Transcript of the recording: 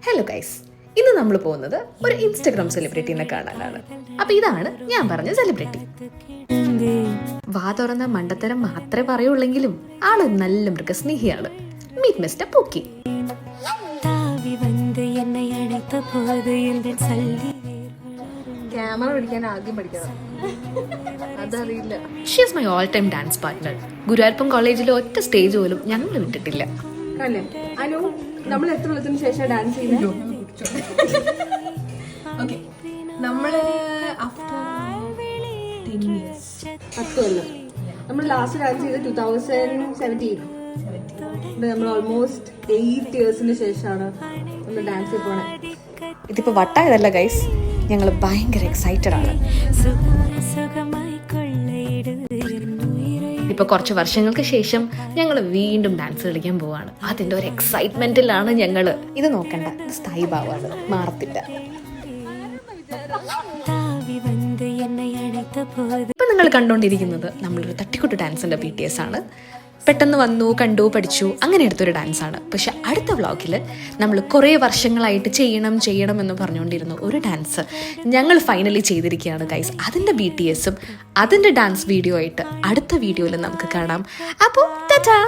Hello guys, ഇന്ന് നമ്മൾ പോകുന്നത് ഒരു ഇൻസ്റ്റഗ്രാം സെലിബ്രിറ്റിനെ കാണാനാണ്. അപ്പൊ ഇതാണ് ഞാൻ പറഞ്ഞ സെലിബ്രിറ്റി. വാ തുറന്ന മണ്ടത്തരം മാത്രമേ പറയുള്ളെങ്കിലും ആള് നല്ല മൃഗസ്നേഹിയാണ്. മീറ്റ് മിസ്റ്റർ പൂക്കി. ക്യാമറ പിടിക്കാൻ ആദ്യം പഠിക്കണം, അതറിയില്ല. She is my all time dance partner. Guruvayurappan കോളേജിലെ ഒറ്റ സ്റ്റേജ് പോലും ഞങ്ങൾ വിട്ടിട്ടില്ല. അല്ലേ അനു, നമ്മൾ എത്ര കൊല്ലത്തിന് ശേഷം ഡാൻസ് ചെയ്യുന്നത്? ഓക്കെ, നമ്മള് ആഫ്റ്റർ 10 years, 10 കൊല്ലം. നമ്മൾ ലാസ്റ്റ് ഡാൻസ് ചെയ്ത് 2017. നമ്മൾ ഓൾമോസ്റ്റ് 8 yearsന് ശേഷമാണ് നമ്മൾ ഡാൻസിൽ പോണേ. ഇതിപ്പോ വട്ടായതല്ല ഗൈസ്, ഞങ്ങൾ ഭയങ്കര എക്സൈറ്റഡ് ആണ്. ഇപ്പൊ കുറച്ച് വർഷങ്ങൾക്ക് ശേഷം ഞങ്ങൾ വീണ്ടും ഡാൻസ് കളിക്കാൻ പോവാണ്. അതിന്റെ ഒരു എക്സൈറ്റ്മെന്റിലാണ് ഞങ്ങള്. ഇത് നോക്കണ്ട, ഇത് സ്ഥായി ഭാവമാണ്, മാറത്തില്ല. ഇപ്പൊ നിങ്ങൾ കണ്ടോണ്ടിരിക്കുന്നത് നമ്മളൊരു തട്ടിക്കൂട്ട് ഡാൻസിന്റെ BTS ആണ്. പെട്ടെന്ന് വന്നു, കണ്ടു, പഠിച്ചു, അങ്ങനെ എടുത്തൊരു ഡാൻസാണ്. പക്ഷെ അടുത്ത വ്ളോഗിൽ നമ്മൾ കുറേ വർഷങ്ങളായിട്ട് ചെയ്യണം എന്ന് പറഞ്ഞുകൊണ്ടിരുന്ന ഒരു ഡാൻസ് ഞങ്ങൾ ഫൈനലി ചെയ്തിരിക്കുകയാണ് ഗൈസ്. അതിൻ്റെ BTSും അതിൻ്റെ ഡാൻസ് വീഡിയോ ആയിട്ട് അടുത്ത വീഡിയോയിൽ നമുക്ക് കാണാം. അപ്പോൾ ടാറ്റാ.